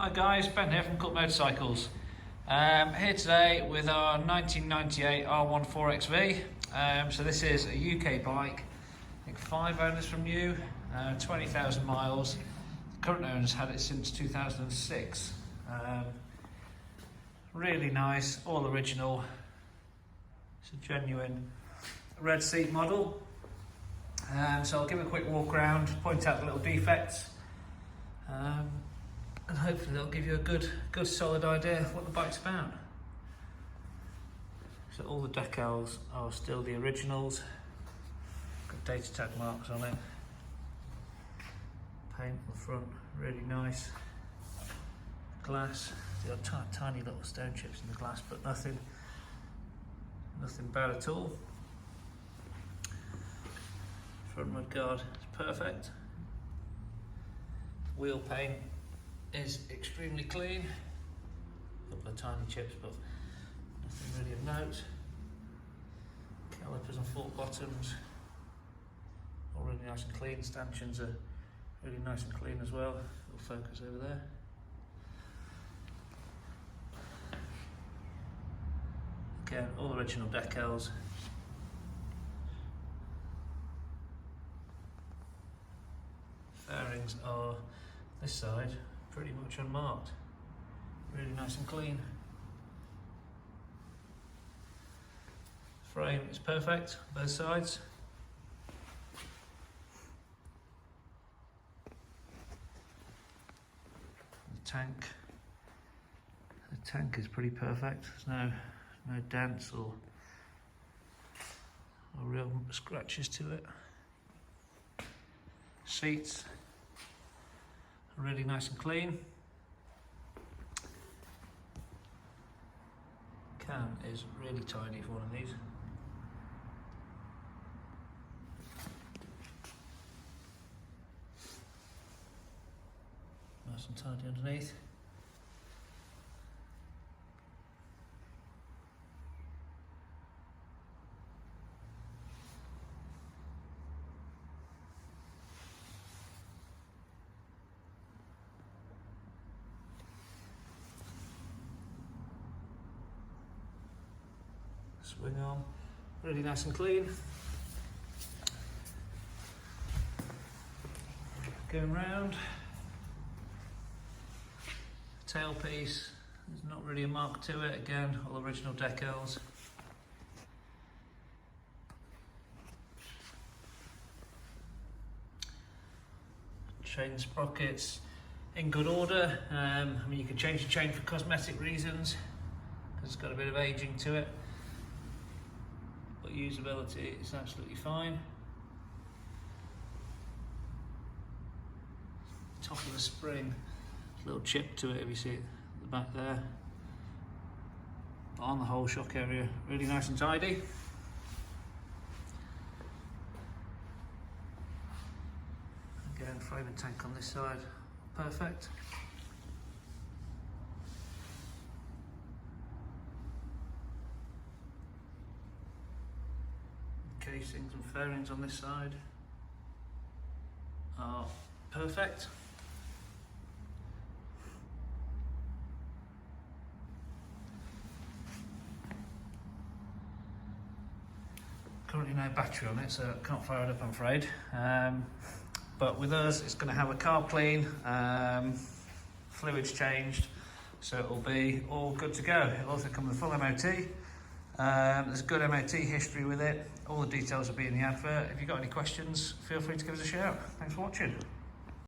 Hi guys, Ben here from Cult Motorcycles. Here today with our 1998 R1 4XV. So this is a UK bike, I think 5 owners from new, 20,000 miles. The current owners had it since 2006. Really nice, all original. It's a genuine red seat model. So I'll give a quick walk around, point out the little defects. And hopefully they'll give you a good solid idea of what the bike's about. So all the decals are still the originals. Got data tag marks on it. Paint on the front, really nice. Glass, there are tiny little stone chips in the glass, but nothing bad at all. Front mudguard is perfect. Wheel paint is extremely clean. A couple of tiny chips, but nothing really of note. Calipers and fork bottoms, all really nice and clean. Stanchions are really nice and clean as well. Little focus over there. Again, all original decals. Fairings are this side pretty much unmarked. Really nice and clean. Frame is perfect, both sides. The tank is pretty perfect. There's no dents or real scratches to it. Seats are really nice and clean. Cam is really tidy for one of these. Nice and tidy underneath. Swing arm, really nice and clean. Going round. Tailpiece, there's not really a mark to it. Again, all original decals. Chain sprockets in good order. I mean, you can change the chain for cosmetic reasons because it's got a bit of aging to it. But usability is absolutely fine. Top of the spring, a little chip to it if you see it at the back there. But on the whole, shock area, really nice and tidy. Again, frame and tank on this side, perfect. Casings and fairings on this side are perfect. Currently no battery on it, so I can't fire it up, I'm afraid. But with us, it's going to have a carb clean, fluids changed, so it will be all good to go. It'll also come with a full MOT. There's a good MOT history with it. All the details will be in the advert. If you've got any questions, feel free to give us a shout. Thanks for watching.